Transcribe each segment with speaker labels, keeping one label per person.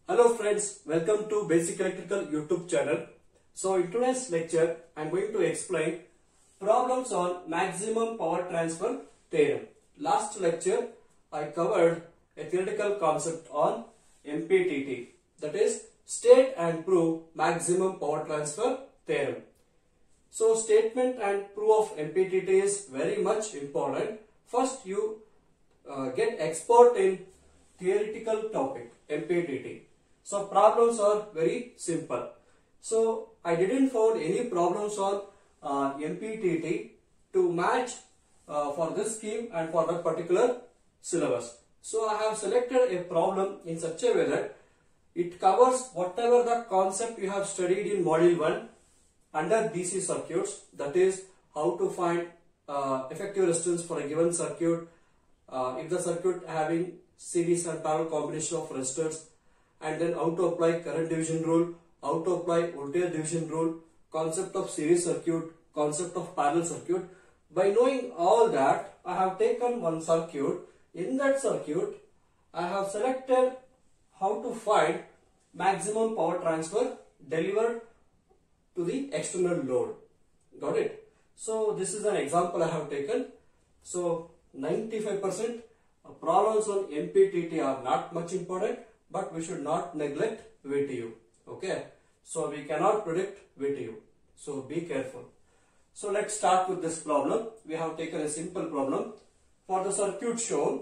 Speaker 1: Hello friends, welcome to Basic Electrical YouTube channel. So in today's lecture, I am going to explain problems on maximum power transfer theorem. Last lecture, I covered a theoretical concept on MPTT, that is state and prove maximum power transfer theorem. So statement and proof of MPTT is very much important. First you get expert in theoretical topic MPTT. So problems are very simple. So I didn't find any problems on MPTT to match for this scheme and for that particular syllabus. So I have selected a problem in such a way that it covers whatever the concept you have studied in module 1 under DC circuits, that is how to find effective resistance for a given circuit, if the circuit having series and parallel combination of resistors, and then how to apply current division rule, how to apply voltage division rule, concept of series circuit, concept of parallel circuit. By knowing all that, I have taken one circuit. In that circuit, I have selected how to find maximum power transfer delivered to the external load. Got it? So this is an example I have taken. So 95% problems on MPTT are not much important, but we should not neglect VTU. Okay, so we cannot predict VTU, so be careful. So let's start with this problem. We have taken a simple problem. For the circuit shown,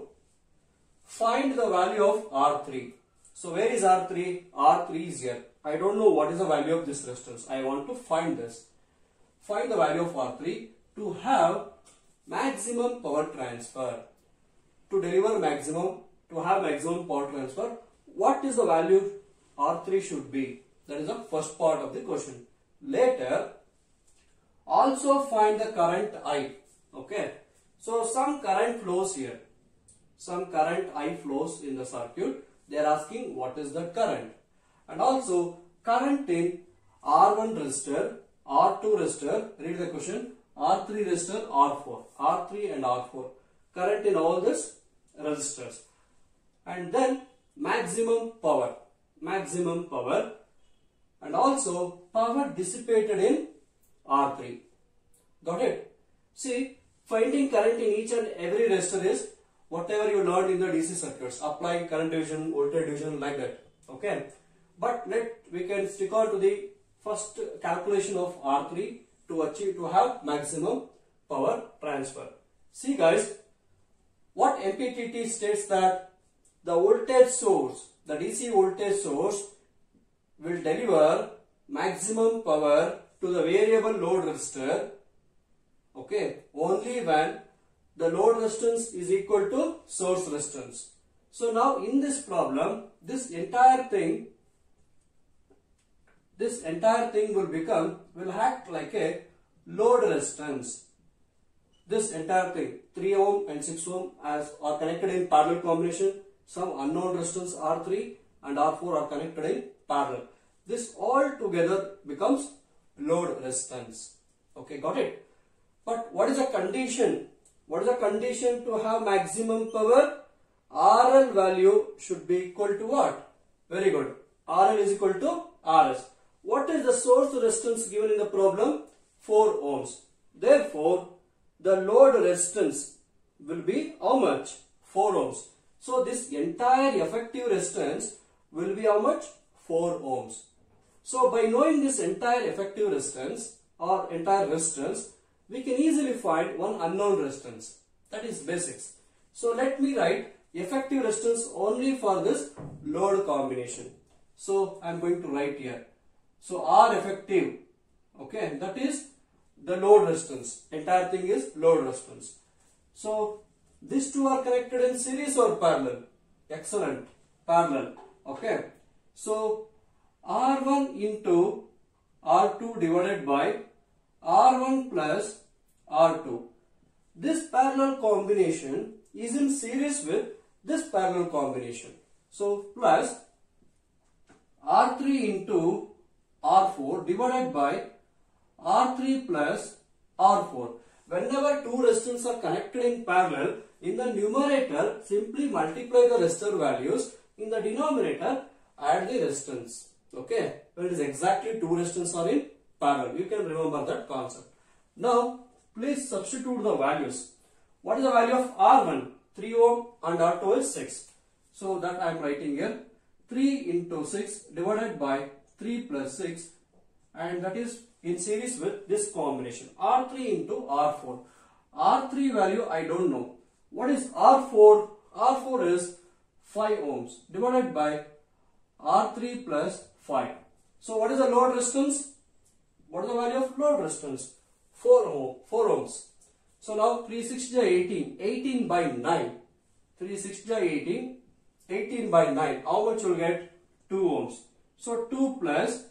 Speaker 1: find the value of R3. So where is R3? R3 is here. I don't know what is the value of this resistance. I want to find this. Find the value of R3 to have maximum power transfer. To deliver maximum, to have maximum power transfer, what is the value R3 should be? That is the first part of the question. Later, also find the current I. Okay. So some current flows here. Some current I flows in the circuit. They are asking what is the current. And also current in R1 resistor, R2 resistor, read the question, R3 resistor, R4, R3 and R4. Current in all these resistors. And then maximum power, and also power dissipated in R3. Got it? See, finding current in each and every resistor is whatever you learned in the DC circuits, applying current division, voltage division, like that. Okay, but we can stick on to the first calculation of R3 to have maximum power transfer. See guys, what MPTT states that the voltage source, the DC voltage source, will deliver maximum power to the variable load resistor, okay, only when the load resistance is equal to source resistance. So now in this problem, this entire thing will act like a load resistance. This entire thing, 3 ohm and 6 ohm are connected in parallel combination. Some unknown resistance R3 and R4 are connected in parallel. This all together becomes load resistance. Okay, got it? But what is the condition? What is the condition to have maximum power? RL value should be equal to what? Very good. RL is equal to RS. What is the source resistance given in the problem? 4 ohms. Therefore, the load resistance will be how much? 4 ohms. So this entire effective resistance will be how much? 4 ohms. So by knowing this entire effective resistance or entire resistance, we can easily find one unknown resistance. That is basics. So let me write effective resistance only for this load combination. So I am going to write here. So R effective, okay, that is the load resistance. Entire thing is load resistance. So these two are connected in series or parallel? Excellent. Parallel. Okay. So R1 into R2 divided by R1 plus R2. This parallel combination is in series with this parallel combination. So plus R3 into R4 divided by R3 plus R4. Whenever two resistors are connected in parallel, in the numerator simply multiply the resistor values. In the denominator add the resistance. Okay, when it is exactly two resistance are in parallel, you can remember that concept. Now please substitute the values. What is the value of R1? 3 ohm and R2 is 6. So that I am writing here 3 into 6 divided by 3 plus 6, and that is in series with this combination R3 into R4. R3 value I don't know. What is R4? R4 is 5 ohms divided by R3 plus 5. So what is the load resistance? What is the value of load resistance? 4 ohms. So now 3 6 is 18. 18 by 9. 3 6 is 18. 18 by 9. How much you will get? 2 ohms. So 2 plus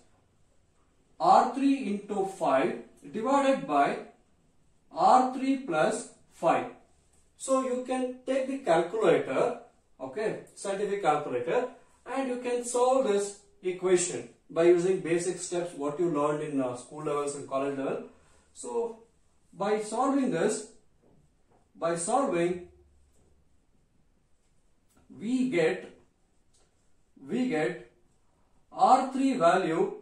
Speaker 1: R3 into 5 divided by R3 plus 5. So you can take the calculator, okay, scientific calculator, and you can solve this equation by using basic steps what you learned in school levels and college level. So by solving this, we get R3 value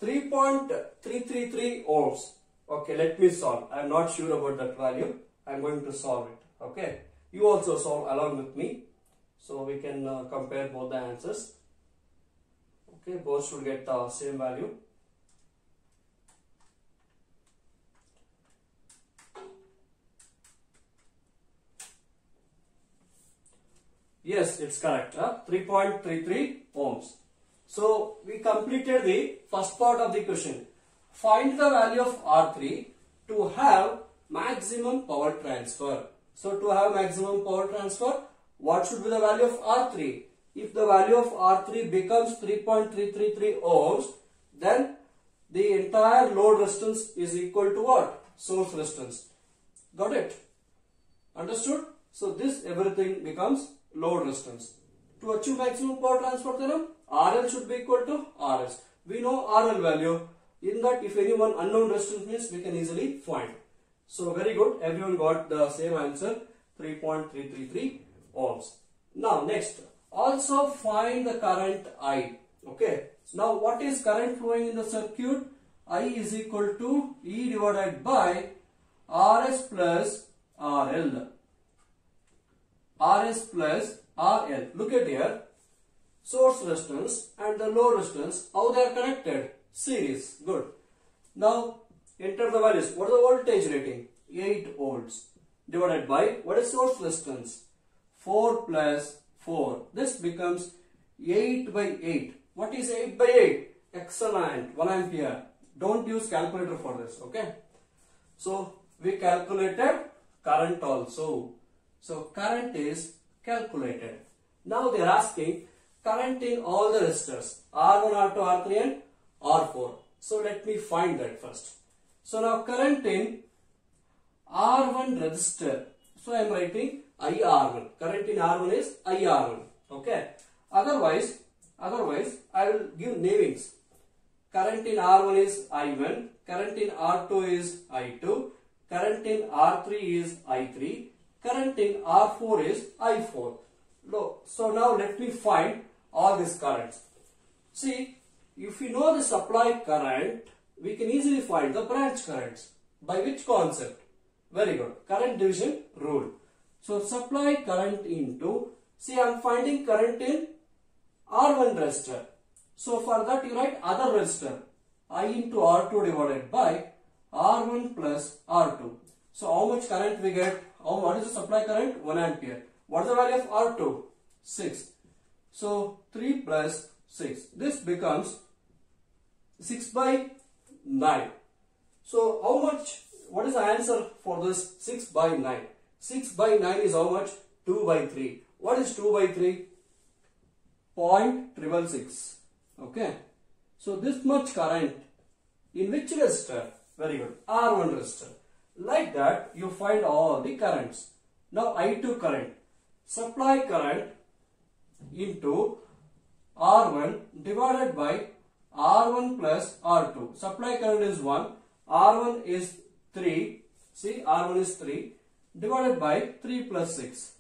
Speaker 1: 3.333 ohms. Okay, let me solve. I am not sure about that value. I am going to solve it. Okay, you also solve along with me, so we can compare both the answers. Okay, both should get the same value. Yes, it's correct. 3.33 ohms. So we completed the first part of the question. Find the value of R3 to have maximum power transfer. So to have maximum power transfer, what should be the value of R3? If the value of R3 becomes 3.333 ohms, then the entire load resistance is equal to what? Source resistance. Got it? Understood? So this everything becomes load resistance. To achieve maximum power transfer theorem, RL should be equal to RS. We know RL value. In that, if any one unknown resistance means, we can easily find. So very good. Everyone got the same answer, 3.333 ohms. Now next, also find the current I. Okay. Now what is current flowing in the circuit? I is equal to E divided by RS plus RL. RS plus RL. Look at here. Source resistance and the load resistance, how they are connected? Series. Good. Now enter the values. What is the voltage rating? 8 volts divided by what is source resistance? 4 plus 4. This becomes 8 by 8. What is 8 by 8? Excellent. 1 ampere. Don't use calculator for this. Okay. So we calculated current also. So current is calculated. Now they are asking current in all the resistors R1, R2, R3 and R4. So let me find that first. So now current in R1 resistor. So I am writing IR1. Current in R1 is IR1. Okay. Otherwise I will give namings. Current in R1 is I1. Current in R2 is I2. Current in R3 is I3. Current in R4 is I4. So now let me find all these currents. See, if we know the supply current, we can easily find the branch currents. By which concept? Very good. Current division rule. So supply current into, see I am finding current in R1 resistor. So for that you write other resistor. I into R2 divided by R1 plus R2. So how much current we get? What is the supply current? 1 ampere. What is the value of R2? 6. So 3 plus 6. This becomes 6 by 9. So how much? What is the answer for this 6 by 9? 6 by 9 is how much? 2 by 3. What is 2 by 3? 0.666. Okay. So this much current in which resistor? Very good. R1 resistor. Like that you find all the currents. Now I2 current. Supply current into R1 divided by R1 plus R2. Supply current is 1. R1 is 3. See, R1 is 3 divided by 3 plus 6.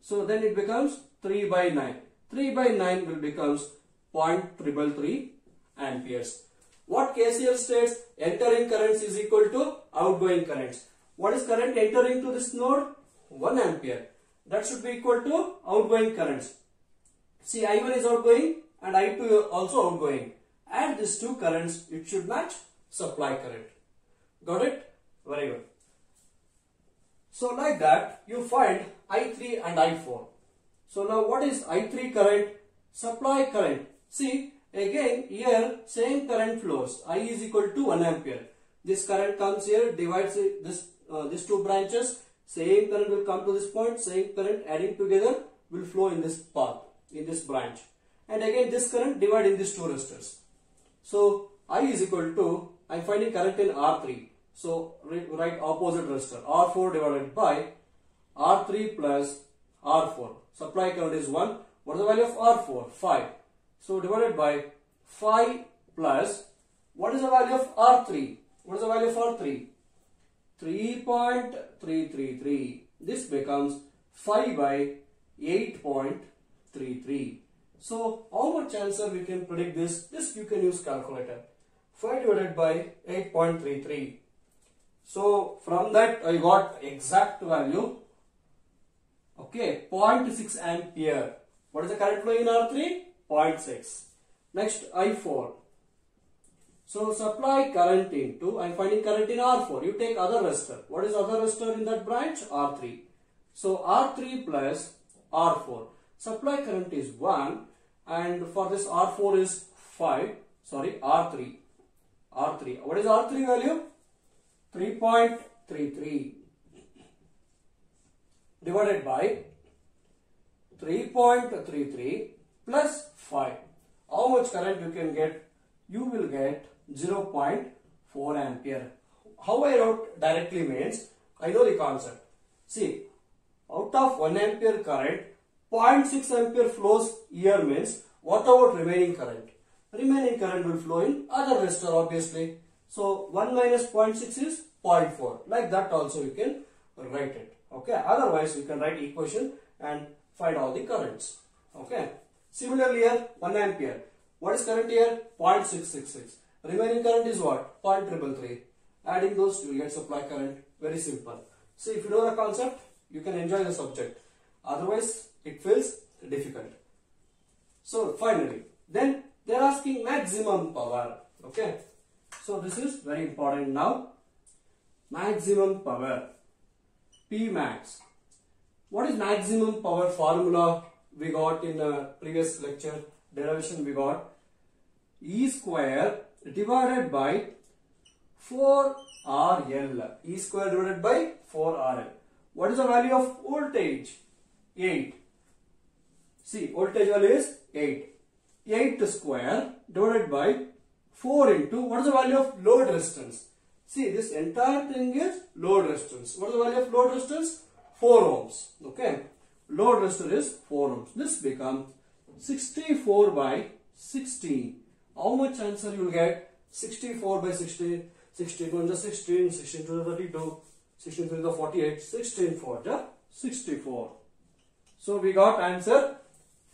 Speaker 1: So then it becomes 3 by 9. 3 by 9 will becomes 0.333 amperes. What KCL states? Entering currents is equal to outgoing currents. What is current entering to this node? 1 ampere. That should be equal to outgoing currents. See, I1 is outgoing and I2 is also outgoing. Add these two currents, it should match supply current. Got it? Very good. So like that, you find I3 and I4. So now what is I3 current? Supply current. See, again here same current flows. I is equal to 1 ampere. This current comes here, divides these two branches. Same current will come to this point. Same current adding together will flow in this path, in this branch. And again this current divide in these two resistors. So I is equal to, I am finding current in R3. So write opposite resistor. R4 divided by R3 plus R4. Supply current is 1. What is the value of R4? 5. So divided by 5 plus, what is the value of R3? What is the value of R3? 3.333. This becomes 5 by 8.33. So how much answer we can predict this? This you can use calculator. 5 divided by 8.33. So from that I got exact value. Okay, 0.6 ampere. What is the current flowing in R3? 0.6. Next I4. So supply current into, I am finding current in R4. You take other resistor. What is other resistor in that branch? R3. So R3 plus R4. Supply current is 1 and for this R4 is 5. Sorry, R3. R3. What is R3 value? 3.33 divided by 3.33 plus 5. How much current you can get? You will get 0.4 ampere. How I wrote directly means, I know the concept. See, out of 1 ampere current, 0.6 ampere flows here means, what about remaining current? Remaining current will flow in other resistor obviously. So 1 minus 0.6 is 0.4. Like that also you can write it. Okay. Otherwise you can write equation and find all the currents. Okay. Similarly here 1 ampere. What is current here? 0.666. Remaining current is what? 0.333. Adding those you will get supply current. Very simple. See, if you know the concept, you can enjoy the subject. Otherwise it feels difficult. So finally, then they are asking maximum power. Okay. So this is very important now. Maximum power. P max. What is maximum power formula we got in the previous lecture? Derivation we got E square divided by 4RL. E square divided by 4RL. What is the value of voltage? 8. See, voltage value is 8. 8 square divided by 4 into, what is the value of load resistance? See, this entire thing is load resistance. What is the value of load resistance? 4 ohms. Okay. Load resistor is 4 ohms. This becomes 64 by 16. How much answer you will get? 64 by 16. 16 to the 16, 16 to the 32, 16 to the 48, 16 for the 64. So we got answer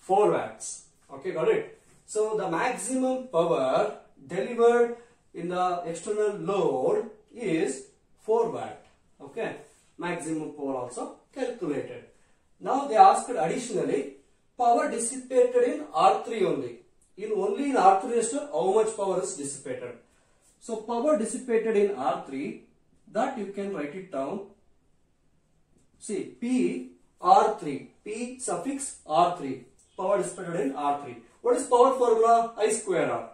Speaker 1: 4 watts. Okay, got it? So the maximum power delivered in the external load is 4 watt. Okay, maximum power also calculated. Now they asked additionally power dissipated in R3 only. Only in R3 resistor how much power is dissipated. So power dissipated in R3, that you can write it down. See, P R3, P suffix R3, power dissipated in R3. What is power formula? I square R.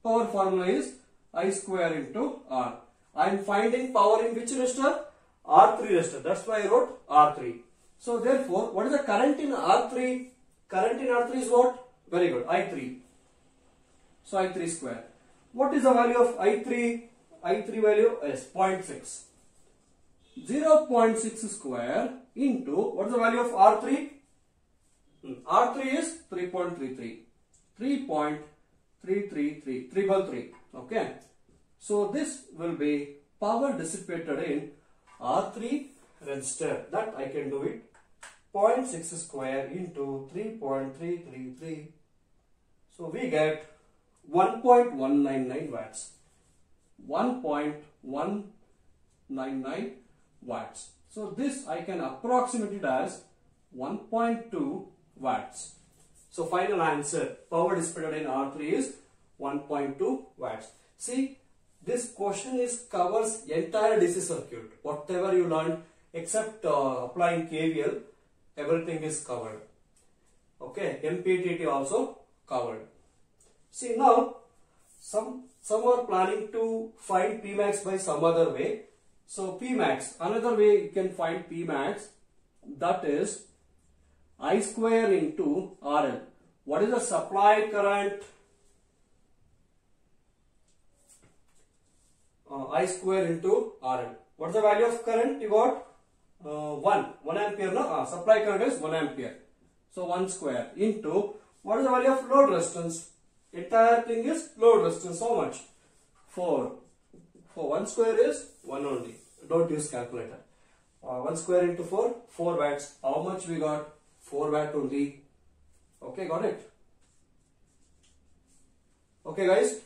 Speaker 1: Power formula is I square into R. I am finding power in which resistor? R3 resistor. That's why I wrote R3. So therefore, what is the current in R3? Current in R3 is what? Very good, I3. So I3 square. What is the value of I3? I3 value is 0.6. 0.6 square into, what is the value of R3? R3 is 3.33. 3.333. 3 by 3. Okay. So this will be power dissipated in R3 resistor. That I can do it. 0.6 square into 3.333. So we get 1.199 watts. 1.199 watts. So this I can approximate it as 1.2 watts. So final answer, power dissipated in R3 is 1.2 watts. See, this question covers entire DC circuit. Whatever you learned except applying KVL, everything is covered. Okay, MPPT also covered. See now, some are planning to find Pmax by some other way. So Pmax, another way you can find Pmax, that is I square into RL. What is the supply current? I square into RL. What is the value of current? You got 1 ampere. No? Supply current is 1 ampere. So 1 square into what is the value of load resistance? Entire thing is load resistance. How much? 4. For 1 square is 1 only. Don't use calculator. 1 square into 4, 4 watts. How much we got? 4 watt only. Okay, got it? Okay guys,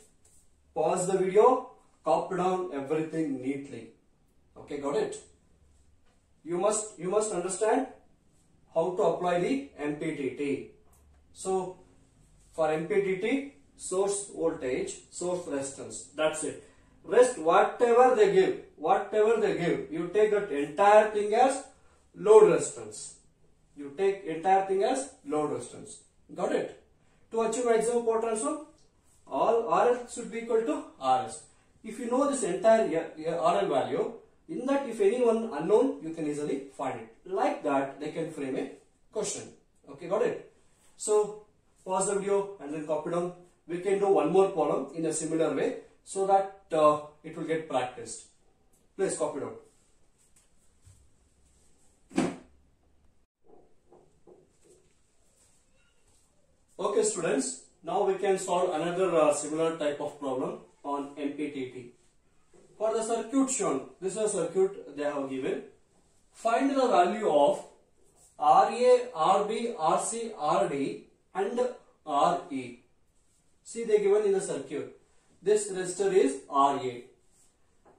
Speaker 1: pause the video, copy down everything neatly. Okay, got it? You must understand how to apply the MPPT. So for MPPT, source voltage, source resistance, that's it. Rest whatever they give, you take that entire thing as load resistance. You take entire thing as load resistance. Got it? To achieve maximum power transfer, all RL should be equal to RS. If you know this entire RL value, in that if anyone unknown, you can easily find it. Like that, they can frame a question. Okay, got it? So pause the video and then copy down. We can do one more problem in a similar way so that it will get practiced. Please copy down. Okay students, now we can solve another similar type of problem on MPPT. For the circuit shown, this is a circuit they have given. Find the value of RA, RB, RC, RD and RE. See, they given in the circuit. This resistor is RA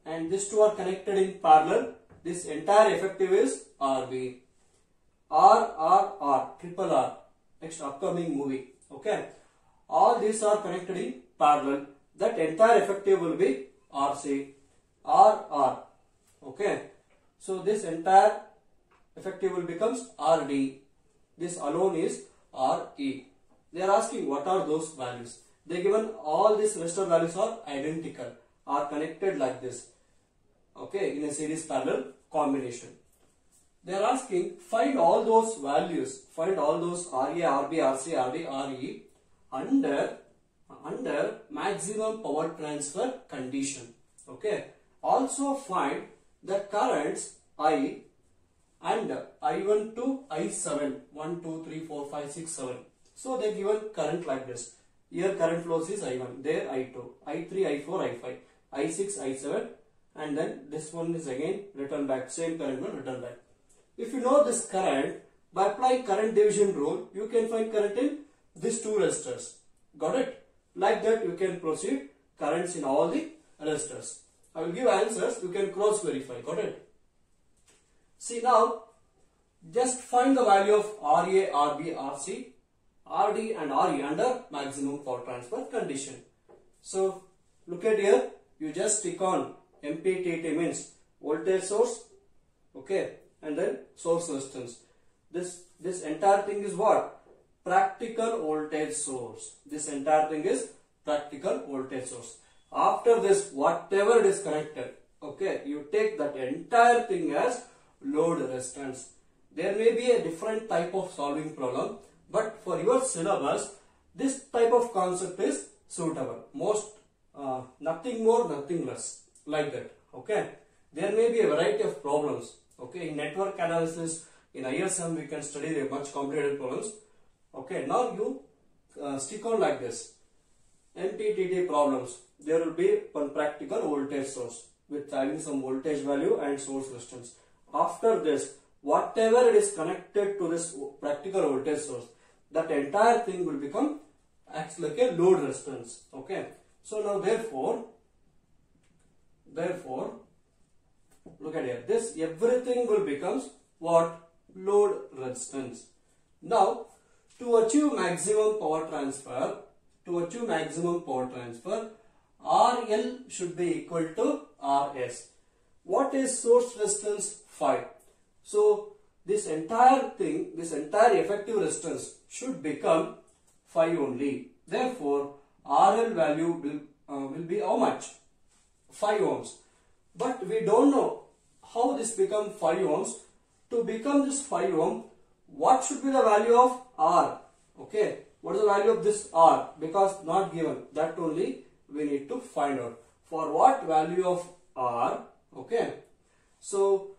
Speaker 1: and these two are connected in parallel. This entire effective is RB. R, triple R. Next upcoming movie. Okay. All these are connected in parallel. That entire effective will be RC. R. Okay. So this entire effective will becomes RD. This alone is RE. They are asking what are those values. They given all these resistor values are identical, are connected like this. Okay, in a series parallel combination. They are asking find all those values, find all those RA, RB, RC, RD, RE under maximum power transfer condition. Okay. Also find the currents I and I1 to I7, 1, 2, 3, 4, 5, 6, 7. So they given current like this. Here current flows is I1, there I2, I3, I4, I5, I6, I7 and then this one is again return back, same current will return back. If you know this current, by applying current division rule, you can find current in these two resistors. Got it? Like that you can proceed currents in all the resistors. I will give answers, you can cross verify. Got it? See now, just find the value of RA, RB, RC, RD and RE under maximum power transfer condition. So look at here, you just stick on MPPT means voltage source, okay, and then source resistance. This entire thing is what? Practical voltage source. This entire thing is practical voltage source. After this, whatever it is connected, okay, you take that entire thing as load resistance. There may be a different type of solving problem, but for your syllabus, this type of concept is suitable. Most, nothing more, nothing less, like that. Okay. There may be a variety of problems. Okay. In network analysis, in ISM, we can study the much complicated problems. Okay. Now you stick on like this. MPPT problems. There will be one practical voltage source with having some voltage value and source resistance. After this, whatever it is connected to this practical voltage source, that entire thing will become acts like a load resistance. Okay. So now therefore, look at here. This everything will becomes what? Load resistance. Now, to achieve maximum power transfer, RL should be equal to RS. What is source resistance? 5. So this entire thing, this entire effective resistance should become 5 only. Therefore, RL value will be how much? 5 ohms. But we don't know how this become 5 ohms. To become this 5 ohm, what should be the value of R? Okay, what is the value of this R? Because not given. That only we need to find out. For what value of R? Okay, so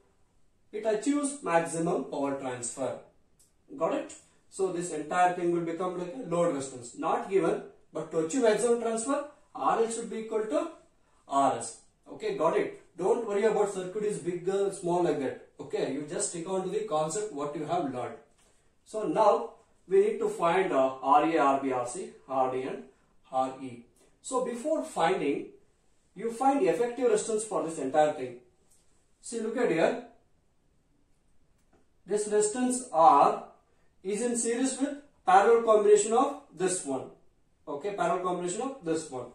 Speaker 1: it achieves maximum power transfer. Got it? So this entire thing will become like a load resistance. Not given, but to achieve maximum transfer, RL should be equal to RS. Okay, got it? Don't worry about circuit is big or small like that. Okay, you just stick on to the concept what you have learned. So now we need to find RA, RB, RC, RD and RE. So before finding, you find effective resistance for this entire thing. See, look at here. This resistance R is in series with parallel combination of this one. Okay, parallel combination of this one.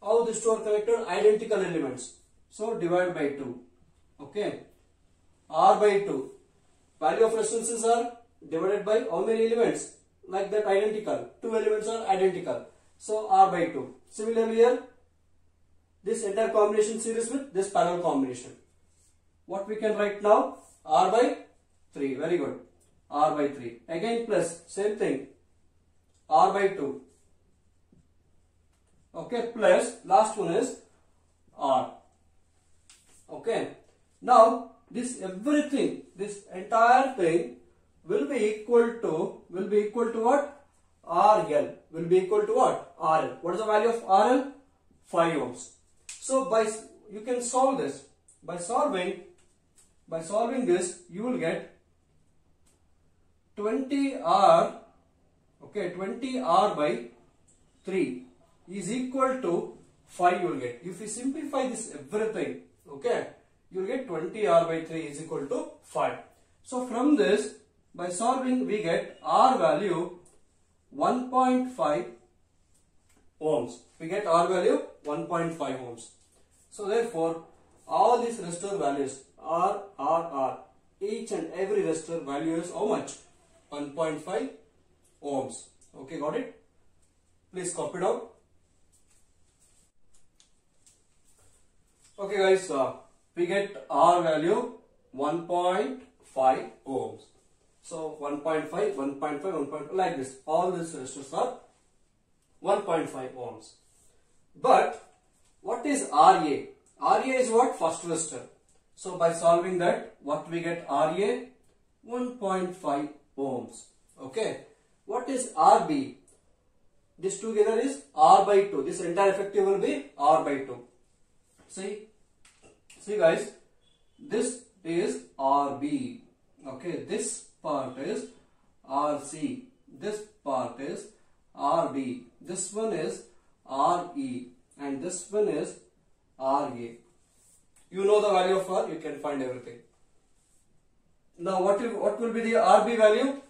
Speaker 1: How these two are connected? Identical elements. So divide by 2. Okay. R by 2. Value of resistances are divided by how many elements? Like that, identical. 2 elements are identical. So R by 2. Similarly here, this entire combination series with this parallel combination. What we can write now? R by 3. Very good. R by 3. Again plus, same thing. R by 2. Okay, plus last one is R. Okay. Now this everything, this entire thing will be equal to what? RL. Will be equal to what? RL. What is the value of RL? 5 ohms. So you can solve this. By solving this, you will get 20R. Okay, 20R by 3 is equal to 5 you will get. If you simplify this everything, okay, you will get 20R by 3 is equal to 5. So from this, by solving, we get R value 1.5 ohms. We get R value 1.5 ohms. So therefore, all these resistor values R, each and every resistor value is how much? 1.5 ohms. Okay, got it? Please copy it out. Okay guys, we get R value 1.5 ohms. So 1.5, 1.5, like this. All these resistors are 1.5 ohms. But what is RA? RA is what? First resistor. So by solving that, what we get? RA 1.5 ohms. Okay. What is RB? This together is R by 2. This entire effective will be R by 2. See guys, this is RB. Okay, this part is RC. This part is RD. This one is RE. And this one is RA. You know the value of R, you can find everything. Now what will be the RB value?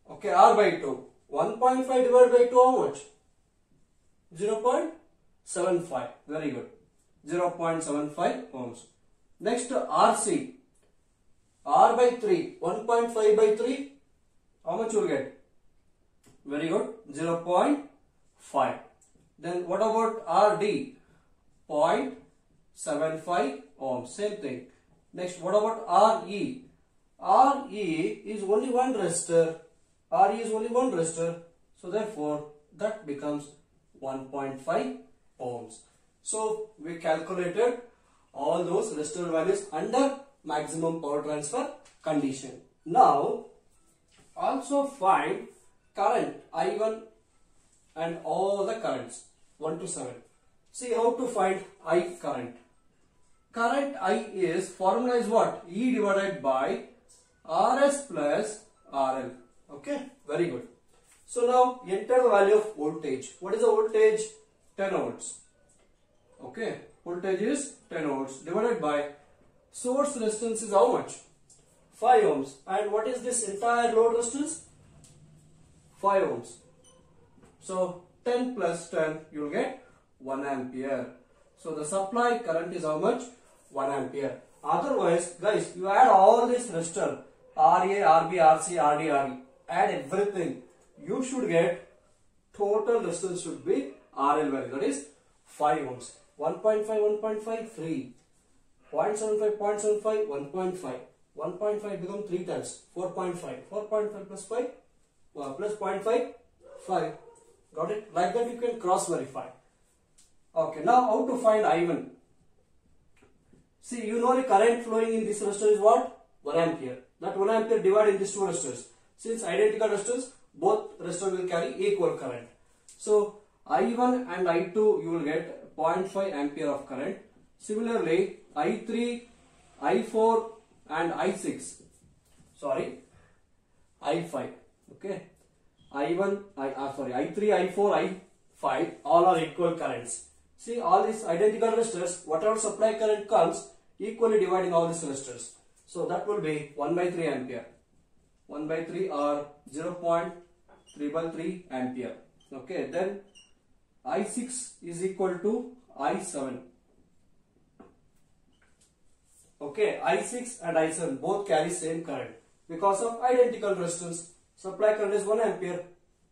Speaker 1: Okay, R by 2. 1.5 divided by 2 how much? 0.75. Very good. 0.75 ohms. Next RC. R by 3. 1.5 by 3. How much you will get? Very good. 0.5. Then what about RD? 0.75 ohms. Same thing. Next, what about RE? RE is only one resistor. RE is only one resistor. So therefore, that becomes 1.5 ohms. So we calculated all those resistor values under maximum power transfer condition. Now, also find current I1 and all the currents 1 to 7. See how to find I current. current I is, formula is what? E divided by Rs plus RL. Okay, very good. So now enter the value of voltage. What is the voltage? 10 volts. Okay, voltage is 10 volts divided by source resistance is how much? 5 ohms. And what is this entire load resistance? 5 ohms. So 10 plus 10, you will get 1 ampere. So the supply current is how much? 1 ampere. Otherwise, guys, you add all this resistor, RA, RB, RC, RD, RE, add everything. You should get, total resistance should be RL value, that is 5 ohms. 1.5, 1.5, 3. 0.75, 0.75, 1.5. 1.5 become 3 times, 4.5. 4.5 plus 5, plus 0.5, 5. Got it? Like that you can cross verify. Okay, now how to find I1? See, you know the current flowing in this resistor is what? 1 ampere. That 1 ampere divided in these two resistors. Since identical resistors, both resistors will carry equal current. So, I1 and I2 you will get 0.5 ampere of current. Similarly, I3, I4 and I6. Sorry, I5. Okay. I3, I4, I5 all are equal currents. See, all these identical resistors, whatever supply current comes, equally dividing all these resistors. So that will be 1 by 3 ampere. 1 by 3 or 0.3 ampere. Okay, then I6 is equal to I7. Okay, I6 and I7 both carry same current because of identical resistance. Supply current is 1 ampere.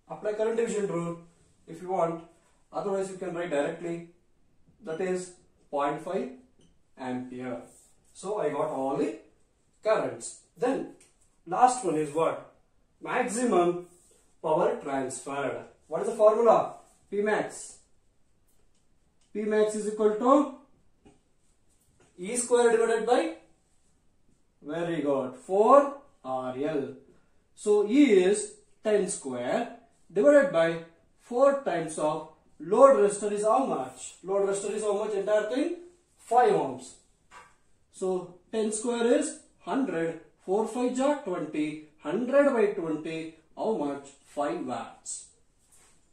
Speaker 1: Apply current division rule if you want. Otherwise, you can write directly. That is 0.5 ampere. So I got all the currents. Then last one is what? Maximum power transferred. What is the formula? Pmax. Pmax is equal to E square divided by, very good, 4 RL. So E is 10 square divided by 4 times of load resistor is how much? Load resistor is how much? Entire thing? 5 ohms. So 10 square is 100. 4 5 ja 20. 100 by 20. How much? 5 watts.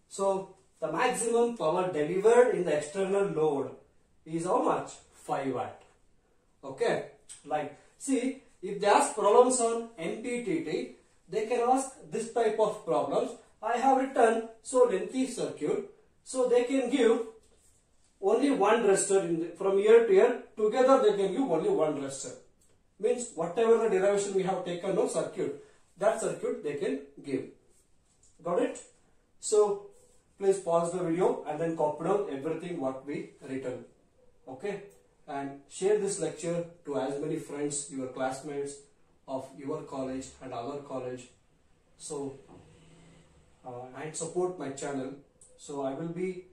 Speaker 1: So the maximum power delivered in the external load is how much? 5 watt. Okay. Like, see, if they ask problems on MPTT, they can ask this type of problems. I have written so lengthy circuit. So they can give only one resistor from year to year. Together they can give only one resistor. Means whatever the derivation we have taken of circuit, that circuit they can give. Got it? So please pause the video and then copy down everything what we written. Okay? And share this lecture to as many friends, your classmates of your college and other college. So and support my channel. So I will be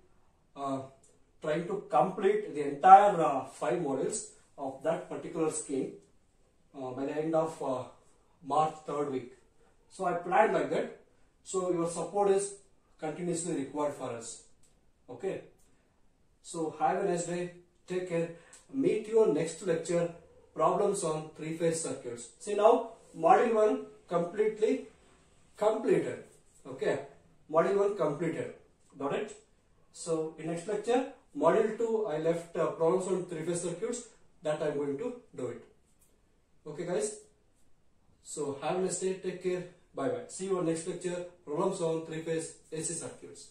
Speaker 1: trying to complete the entire 5 modules of that particular scheme by the end of March 3rd week. So I planned like that. So your support is continuously required for us. Okay. So have a nice day. Take care. Meet you on next lecture. Problems on 3-phase circuits. See now, module 1 completely completed. Okay. Module 1 completed. Got it? So in next lecture, module 2 I left problems on 3-phase circuits. That I am going to do it. Okay guys. So have a nice day. Take care. Bye bye. See you on next lecture. Problems on 3-phase AC circuits.